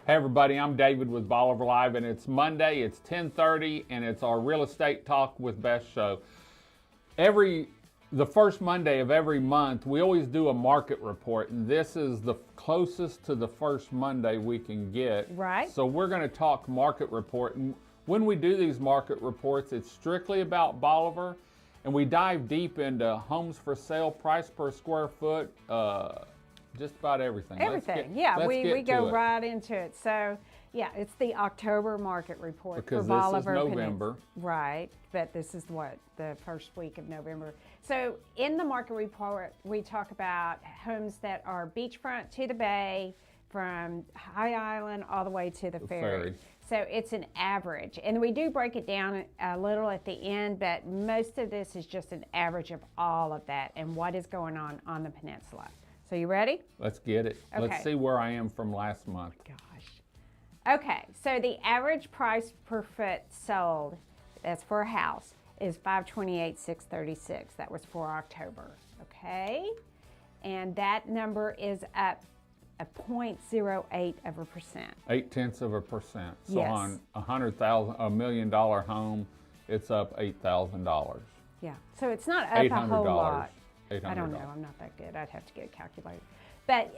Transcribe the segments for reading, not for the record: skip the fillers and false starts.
Hey everybody, I'm David with Bolivar Live, and it's Monday, it's 10:30, and it's our Real Estate Talk with Beth show. The first Monday of every month, we always do a market report, and this is the closest to the first Monday we can get. Right. So we're going to talk market report, and when we do these market reports, it's strictly about Bolivar, and we dive deep into homes for sale, price per square foot, just about everything. Everything, we go right into it. So, yeah, it's the October market report because for Bolivar. This is November. Right, but this is the first week of November. So, in the market report, we talk about homes that are beachfront to the bay, from High Island all the way to the ferry. So it's an average, and we do break it down a little at the end, but most of this is just an average of all of that and what is going on the peninsula. So you ready? Let's get it. Okay. Let's see where I am from last month. Gosh. Okay, so the average price per foot sold, that's for a house, is $528,636. That was for October. Okay, and that number is up a 0.08%. 0.8%. So yes. On $100,000 million home, it's up $8,000. Yeah. So it's not up a whole lot. $800. I don't know. I'm not that good. I'd have to get a calculator. But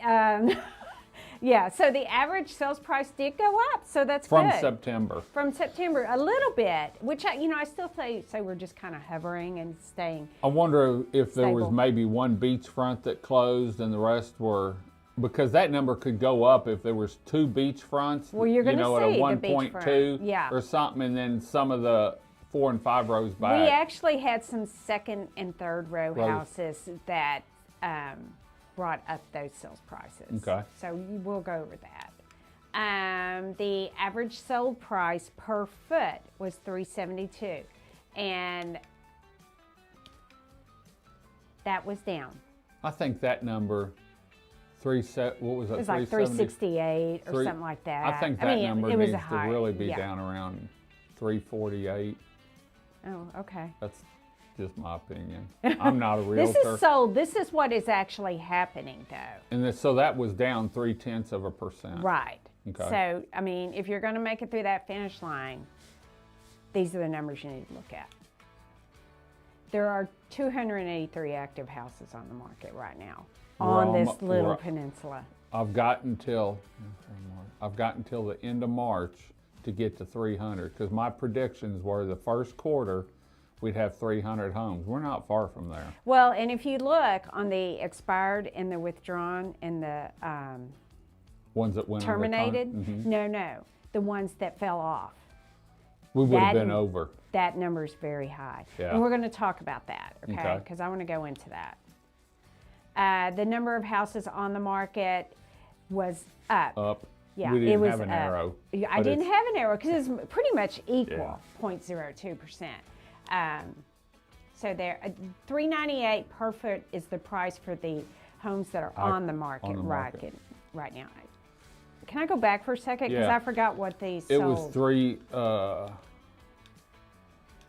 yeah. So the average sales price did go up. So that's from good. September. From September, a little bit, which I still say we're just kind of hovering and staying. I wonder if there was stable. maybe one beachfront that closed and the rest were. Because that number could go up if there was two beachfronts, well, you're going to at a see 1.2 yeah. or something, and then some of the 4 and 5 rows back. We actually had some second and third row houses that brought up those sales prices. Okay. So we'll go over that. The average sold price per foot was $372, and that was down. I think that number. What was it? It was like 368 or something like that. I think that number needs to really be yeah. down around 348. Oh, okay. That's just my opinion. I'm not a realtor. This is sold. This is what is actually happening, though. And so that was down 0.3%. Right. Okay. So, I mean, if you're going to make it through that finish line, these are the numbers you need to look at. There are 283 active houses on the market right now. On this little peninsula. I've got until the end of March to get to 300, because my predictions were the first quarter we'd have 300 homes. We're not far from there. Well, and if you look on the expired and the withdrawn and the ones that went terminated, mm-hmm. no, the ones that fell off. We would have been over. That number is very high. Yeah. And we're going to talk about that, okay? Because I want to go into that. The number of houses on the market was up. Up. Yeah, we didn't it was have an up. arrow. I didn't have an arrow because it's pretty much equal, 0.02%. So there, $398 per foot is the price for the homes that are on the market right now. Can I go back for a second? Because I forgot what these sold. It was three.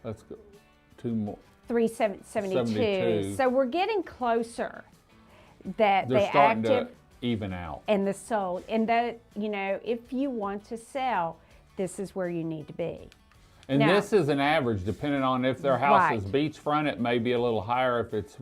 Let's go. Two more. 372. So we're getting closer. That they're starting active to even out. And the sold, and that, if you want to sell, this is where you need to be. And now, this is an average, depending on if their house is beachfront, it may be a little higher. If it's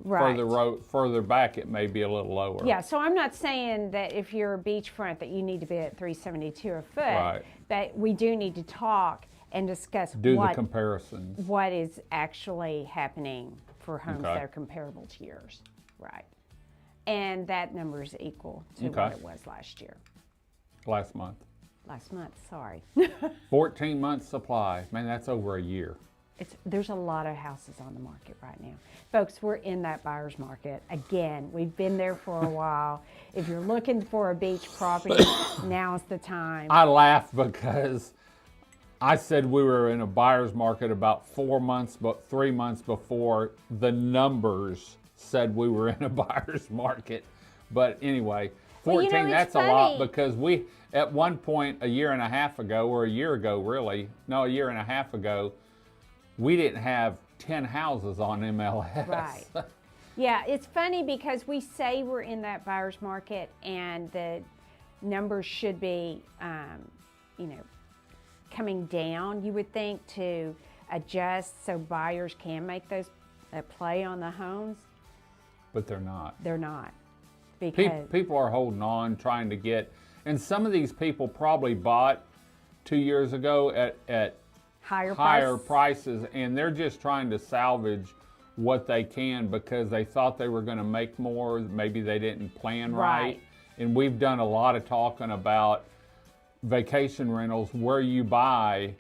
further back, it may be a little lower. Yeah, so I'm not saying that if you're beachfront that you need to be at 372 a foot. Right. But we do need to talk and discuss the comparisons. What is actually happening for homes that are comparable to yours. Right. And that number is equal to what it was last year. Last month, sorry. 14 months supply. Man, that's over a year. There's a lot of houses on the market right now. Folks, we're in that buyer's market. Again, we've been there for a while. If you're looking for a beach property, now's the time. I laugh because I said we were in a buyer's market about 3 months before the numbers said we were in a buyer's market. But anyway, 14, that's funny. A lot, because we, at one point a year and a half ago, or a year ago really, no, a year and a half ago, we didn't have 10 houses on MLS. Right. Yeah, it's funny because we say we're in that buyer's market, and the numbers should be, coming down, you would think, to adjust so buyers can make those play on the homes. But they're not. They're not. Because People are holding on, trying to get, and some of these people probably bought 2 years ago at higher prices, and they're just trying to salvage what they can because they thought they were going to make more. Maybe they didn't plan right. And we've done a lot of talking about vacation rentals. Where you buy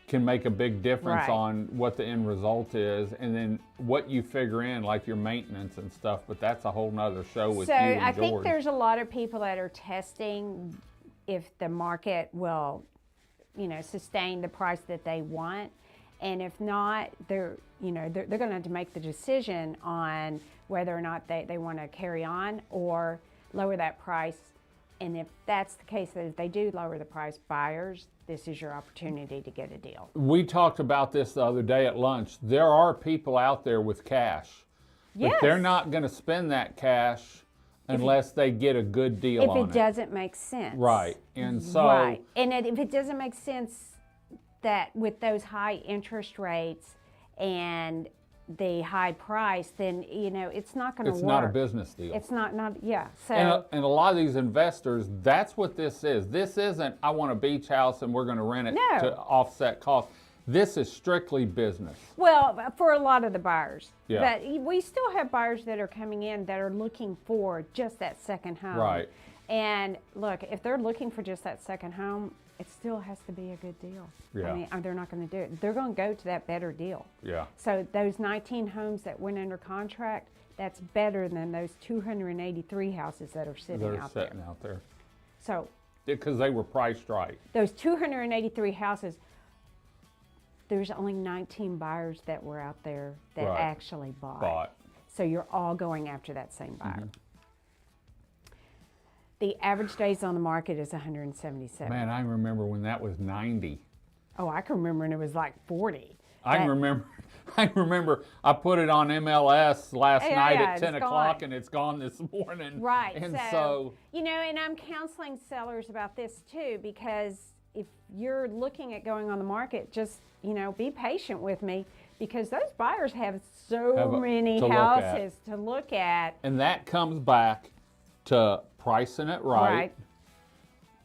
can make a big difference on what the end result is, and then what you figure in, like your maintenance and stuff. But that's a whole nother show with you and George. So I think there's a lot of people that are testing if the market will, sustain the price that they want, and if not, they're going to have to make the decision on whether or not they want to carry on or lower that price. And if that's the case, that if they do lower the price, buyers, this is your opportunity to get a deal. We talked about this the other day at lunch. There are people out there with cash, but they're not going to spend that cash unless they get a good deal on it. If it doesn't make sense. Right. And so. And if it doesn't make sense that with those high interest rates and the high price, then it's not going to work. It's not a business deal. It's not. So and a lot of these investors, that's what this is. This isn't, I want a beach house and we're going to rent it to offset costs. This is strictly business. Well, for a lot of the buyers. Yeah. But we still have buyers that are coming in that are looking for just that second home. Right. And look, if they're looking for just that second home, it still has to be a good deal. Yeah. I mean, they're not going to do it. They're going to go to that better deal. Yeah. So those 19 homes that went under contract, that's better than those 283 houses that are sitting out there. So. Because they were priced right. Those 283 houses, there's only 19 buyers that were out there that actually bought. So you're all going after that same buyer. Mm-hmm. The average days on the market is 177. Man, I remember when that was 90. Oh, I can remember when it was like 40. I remember I put it on MLS last night at 10 o'clock and it's gone this morning. Right. And so and I'm counseling sellers about this too, because if you're looking at going on the market, just, be patient with me, because those buyers have so many houses to look at. And that comes back to pricing it right,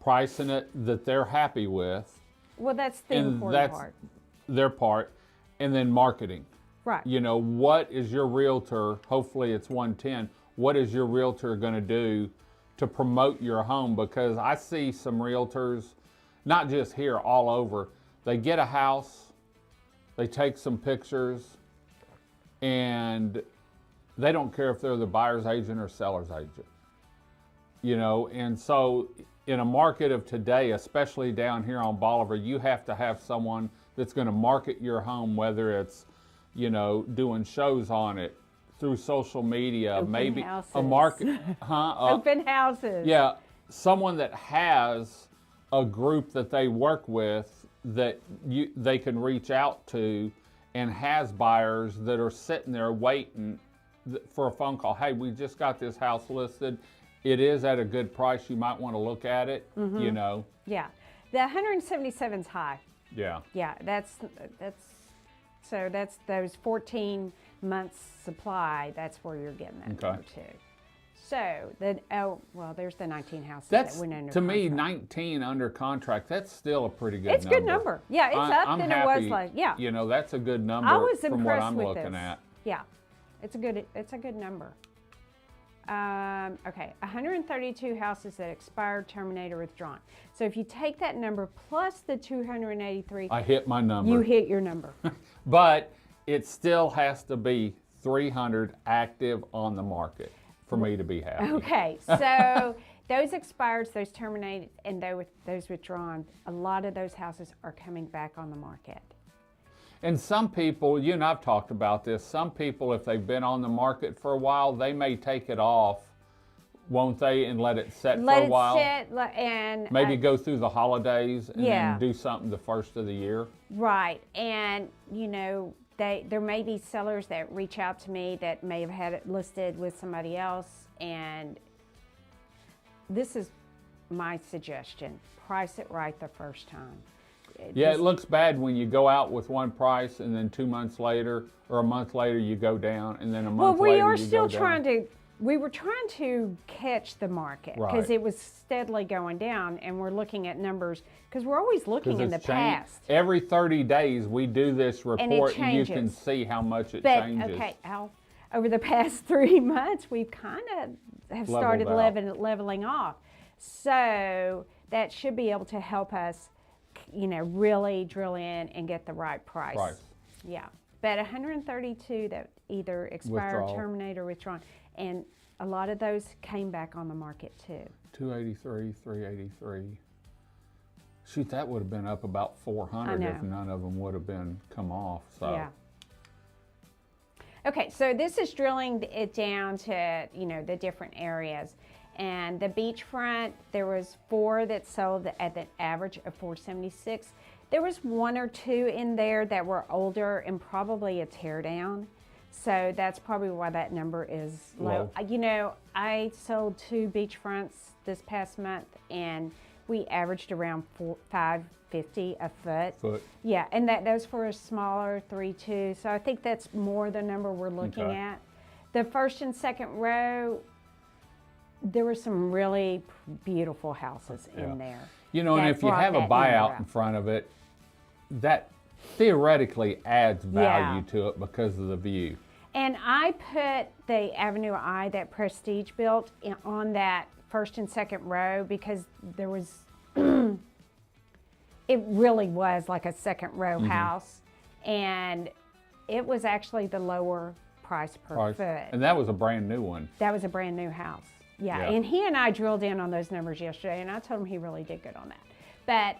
pricing it that they're happy with. Well, that's the important part. Their part. And then marketing. Right. What is your realtor, hopefully it's 110, what is your realtor going to do to promote your home? Because I see some realtors, not just here, all over, they get a house, they take some pictures, and they don't care if they're the buyer's agent or seller's agent. And so in a market of today, especially down here on Bolivar, you have to have someone that's going to market your home, whether it's, doing shows on it through social media, open houses. A market, open houses. Yeah, someone that has a group that they work with that they can reach out to, and has buyers that are sitting there waiting for a phone call. Hey, we just got this house listed. It is at a good price. You might want to look at it. Mm-hmm. Yeah, the 177's high. Yeah. Yeah, that's those 14 months supply. That's where you're getting that number too. So there's the 19 houses that went under contract. To me, 19 under contract, that's still a pretty good number. It's a good number. Yeah, it's up than it was like, that's a good number I was from what impressed I'm with looking this. at. Yeah, it's a good number. 132 houses that expired, terminated, or withdrawn. So if you take that number plus the 283, I hit my number. You hit your number. But it still has to be 300 active on the market for me to be happy. Okay, so those expireds, those terminated, and those withdrawn, a lot of those houses are coming back on the market. And some people, you and I've talked about this, some people, if they've been on the market for a while, they may take it off, won't they, and let it set for a while? And maybe go through the holidays and then do something the first of the year. Right, and there may be sellers that reach out to me that may have had it listed with somebody else, and this is my suggestion. Price it right the first time. Yeah, it looks bad when you go out with one price and then 2 months later or a month later you go down, and then a month Well, we later are you still go down. trying to. We were trying to catch the market because Right. it was steadily going down, and we're looking at numbers because we're always looking in the past. Every 30 days we do this report and you can changes. see how much it But changes. okay, Al, over the past 3 months, we've kind of have started Leveled out. leveling off. So that should be able to help us, really drill in and get the right price. Yeah. But 132 that either expired, Withdrawal. terminated, or withdrawn. And a lot of those came back on the market too. 283, 383. Shoot, that would have been up about 400 I if know. none of them would have been come off. So Yeah. Okay, so this is drilling it down to, the different areas. And the beachfront, there was 4 that sold at the average of 476. There was 1 or 2 in there that were older and probably a tear down. So that's probably why that number is low. I sold 2 beachfronts this past month, and we averaged around $550 a foot. Yeah, and those for a smaller 3-2. So I think that's more the number we're looking Okay. at. The first and second row, there were some really beautiful houses in there. And that if you brought have a that number buyout up. in front of it, that theoretically adds value Yeah. to it because of the view. And I put the Avenue I that Prestige built on that first and second row because there was, it really was like a second row house. And it was actually the lower price per foot. And that was a brand new one. That was a brand new house. Yeah. Yeah. And he and I drilled in on those numbers yesterday, and I told him he really did good on that. But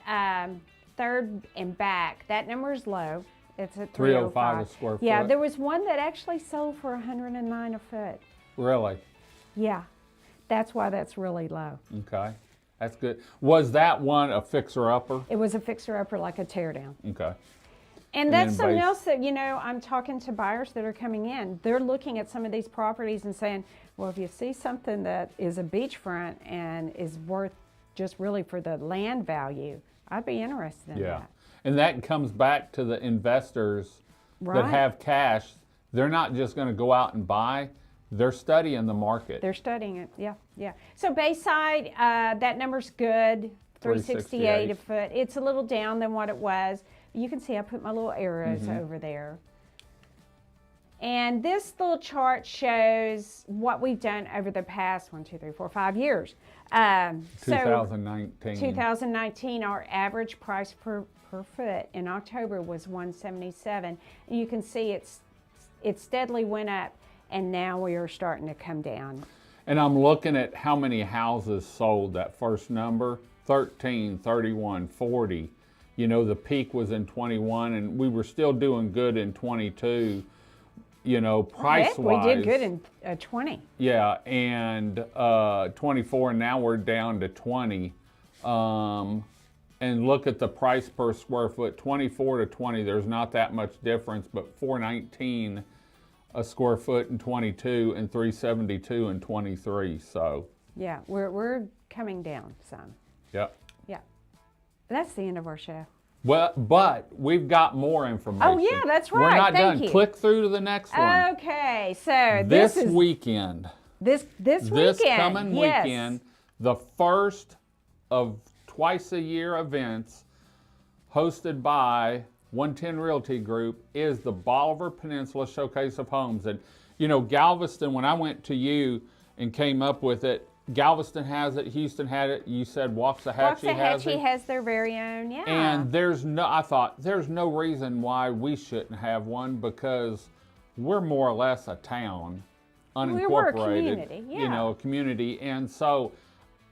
third and back, that number is low. It's at 305 a square foot. Yeah, there was one that actually sold for 109 a foot. Really? Yeah, that's why that's really low. Okay. That's good. Was that one a fixer-upper? It was a fixer-upper, like a teardown. Okay. And And that's then something base- else that, I'm talking to buyers that are coming in. They're looking at some of these properties and saying, well, if you see something that is a beachfront and is worth just really for the land value, I'd be interested in that. And that comes back to the investors that Right. have cash. They're not just going to go out and buy. They're studying the market. They're studying it, yeah. So Bayside, that number's good, 368 a foot. It's a little down than what it was. You can see I put my little arrows over there. And this little chart shows what we've done over the past 5 years. 2019. 2019, our average price per foot in October was $177. And you can see it steadily went up, and now we are starting to come down. And I'm looking at how many houses sold, that first number, 13, 31, 40. The peak was in 21, and we were still doing good in 22, price-wise. We did good in 20. Yeah, and 24, and now we're down to 20. And look at the price per square foot, 24 to 20, there's not that much difference, but 419 a square foot in 22 and 372 in 23, so. Yeah, we're coming down some. Yep. Yeah. That's the end of our show. Well, but we've got more information. Oh, yeah, that's right. We're not Thank done. you. Click through to the next one. Okay, so This is weekend. this This weekend. coming Yes. weekend, the first of twice-a-year events hosted by 110 Realty Group is the Bolivar Peninsula Showcase of Homes. And, Galveston, when I went to you and came up with it, Galveston has it, Houston had it, you said Waxahachie has it. Waxahachie has their very own, yeah. And I thought, there's no reason why we shouldn't have one because we're more or less a town, unincorporated. We're a community, yeah. A community. And so,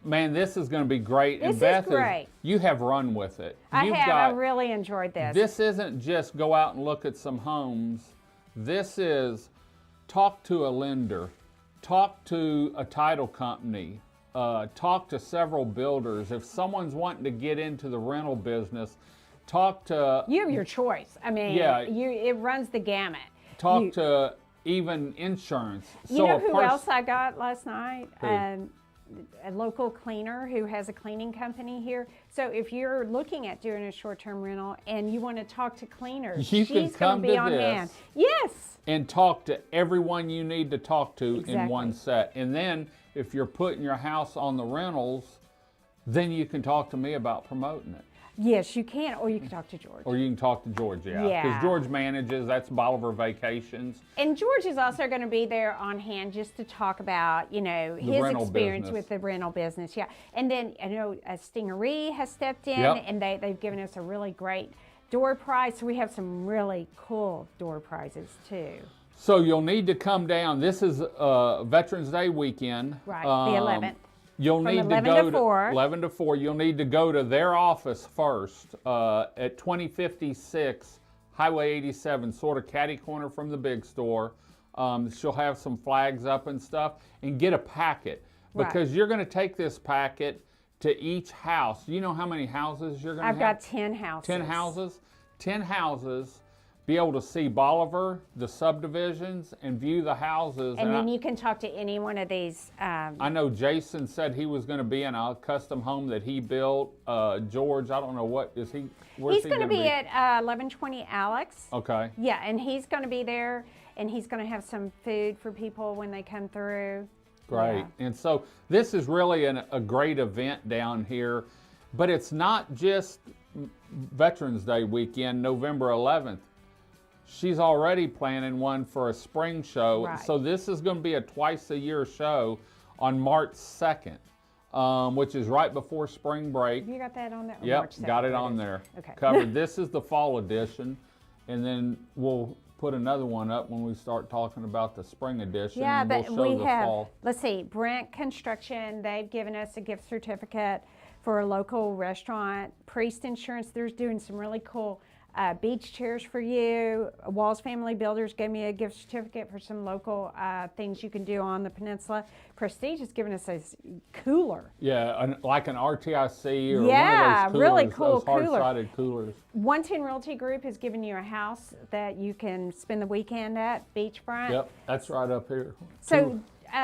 man, this is going to be great. This And Beth, is great. You have run with it. I You've have. got- I really enjoyed this. This isn't just go out and look at some homes. This is talk to a lender, talk to a title company, talk to several builders. If someone's wanting to get into the rental business, talk to You have your choice. I mean, Yeah. it runs the gamut. to even insurance. You know who else I got last night? Who? a local cleaner who has a cleaning company here. So if you're looking at doing a short-term rental and you want to talk to cleaners, You can she's come going to be to on this. hand. Yes. And talk to everyone you need to talk to in Exactly. one set. And then if you're putting your house on the rentals, then you can talk to me about promoting it. Yes, you can, or you can talk to George. Or you can talk to George, yeah. Yeah. Because George manages, that's Bolivar Vacations. And George is also going to be there on hand just to talk about, his rental experience business. with the rental business. Yeah. And then, Stingery has stepped in, Yep. and they've given us a really great door prize. So we have some really cool door prizes too. So you'll need to come down. This is Veterans Day weekend. Right, the 11th. You'll From need 11 to go to 4. 11 to 4. You'll need to go to their office first at 2056 Highway 87, sort of catty corner from the big store. She'll have some flags up and stuff, and get a packet because you're going to take this packet to each house. You know how many houses you're going to have? I've got 10 houses. 10 houses. 10 houses. Be able to see Bolivar, the subdivisions, and view the houses. And then you can talk to any one of these. I know Jason said he was going to be in a custom home that he built. George, I don't know what is he. He's going to be at 1120 Alex. Okay. Yeah, and he's going to be there, and he's going to have some food for people when they come through. Great. Yeah. And so this is really a great event down here, but it's not just Veterans Day weekend, November 11th. She's already planning one for a spring show. Right. So this is going to be a twice-a-year show on March 2nd, which is right before spring break. You got that on there? Yep, March 2nd, got it that on is. there. Okay. Covered. This is the fall edition, and then we'll put another one up when we start talking about the spring edition. Yeah, and but we'll show we the have, fall. let's see, Brent Construction, they've given us a gift certificate for a local restaurant. Priest Insurance, they're doing some really cool beach chairs for you. Walls Family Builders gave me a gift certificate for some local things you can do on the peninsula. Prestige has given us a cooler. Yeah, like an RTIC or Yeah, one of those coolers, really cool those cooler. hard-sided coolers. 110 Realty Group has given you a house that you can spend the weekend at, beachfront. Yep, that's right up here. So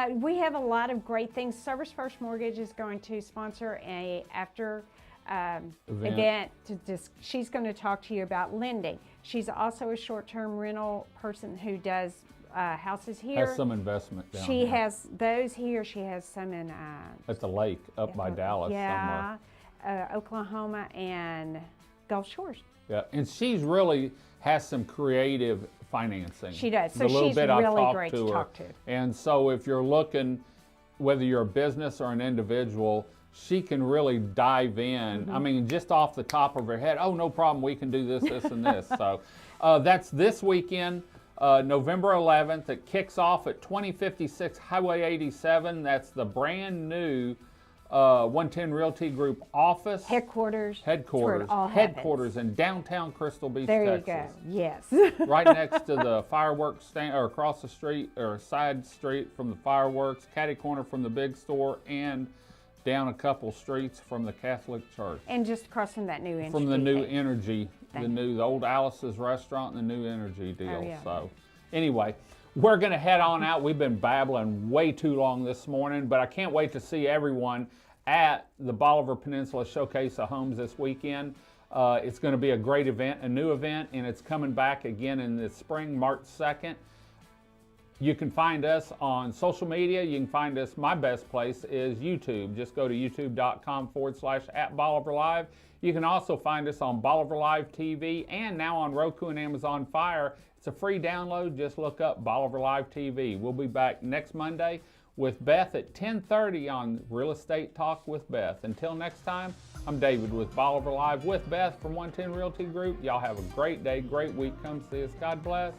we have a lot of great things. Service First Mortgage is going to sponsor a after event to just, she's going to talk to you about lending. She's also a short-term rental person who does houses here. Has some investment down She here. has those here. She has some in At the lake up by Dallas somewhere. Oklahoma and Gulf Shores. Yeah, and she's really has some creative financing. She does. The So little she's bit I've really talked great to to her. talk to. And so if you're looking, whether you're a business or an individual, she can really dive in. Mm-hmm. I mean, just off the top of her head, oh, no problem, we can do this, this, and this. So that's this weekend, November 11th. It kicks off at 2056 Highway 87. That's the brand new 110 Realty Group office. Headquarters. That's where it all Headquarters in downtown Crystal Beach, There Texas. you go. Yes. Right next to the fireworks stand, or across the street, or side street from the fireworks, catty corner from the big store, and down a couple streets from the Catholic Church. And just across from that new energy. From the new thing. energy, the old Alice's restaurant and the new energy deal. yeah. So anyway, we're going to head on out. We've been babbling way too long this morning, but I can't wait to see everyone at the Bolivar Peninsula Showcase of Homes this weekend. It's going to be a great event, a new event, and it's coming back again in the spring, March 2nd. You can find us on social media. You can find us, my best place is YouTube. Just go to youtube.com/@BolivarLive. You can also find us on Bolivar Live TV and now on Roku and Amazon Fire. It's a free download. Just look up Bolivar Live TV. We'll be back next Monday with Beth at 10:30 on Real Estate Talk with Beth. Until next time, I'm David with Bolivar Live with Beth from 110 Realty Group. Y'all have a great day, great week. Come see us. God bless,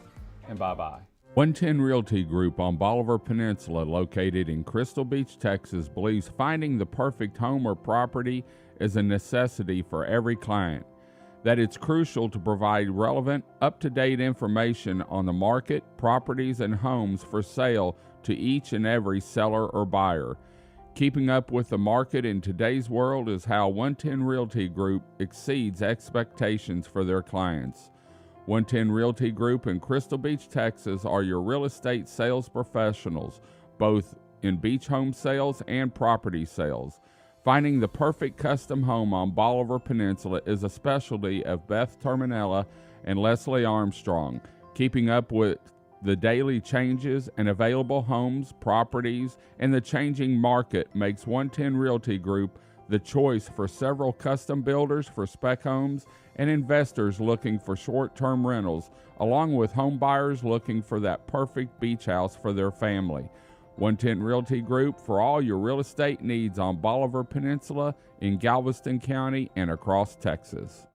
and bye-bye. 110 Realty Group on Bolivar Peninsula, located in Crystal Beach, Texas, believes finding the perfect home or property is a necessity for every client. That it's crucial to provide relevant, up-to-date information on the market, properties, and homes for sale to each and every seller or buyer. Keeping up with the market in today's world is how 110 Realty Group exceeds expectations for their clients. 110 Realty Group in Crystal Beach, Texas are your real estate sales professionals, both in beach home sales and property sales. Finding the perfect custom home on Bolivar Peninsula is a specialty of Beth and Leslie Armstrong. Keeping up with the daily changes and available homes, properties, and the changing market makes 110 Realty Group the choice for several custom builders for spec homes and investors looking for short-term rentals, along with home buyers looking for that perfect beach house for their family. 110 Realty Group for all your real estate needs on Bolivar Peninsula, in Galveston County, and across Texas.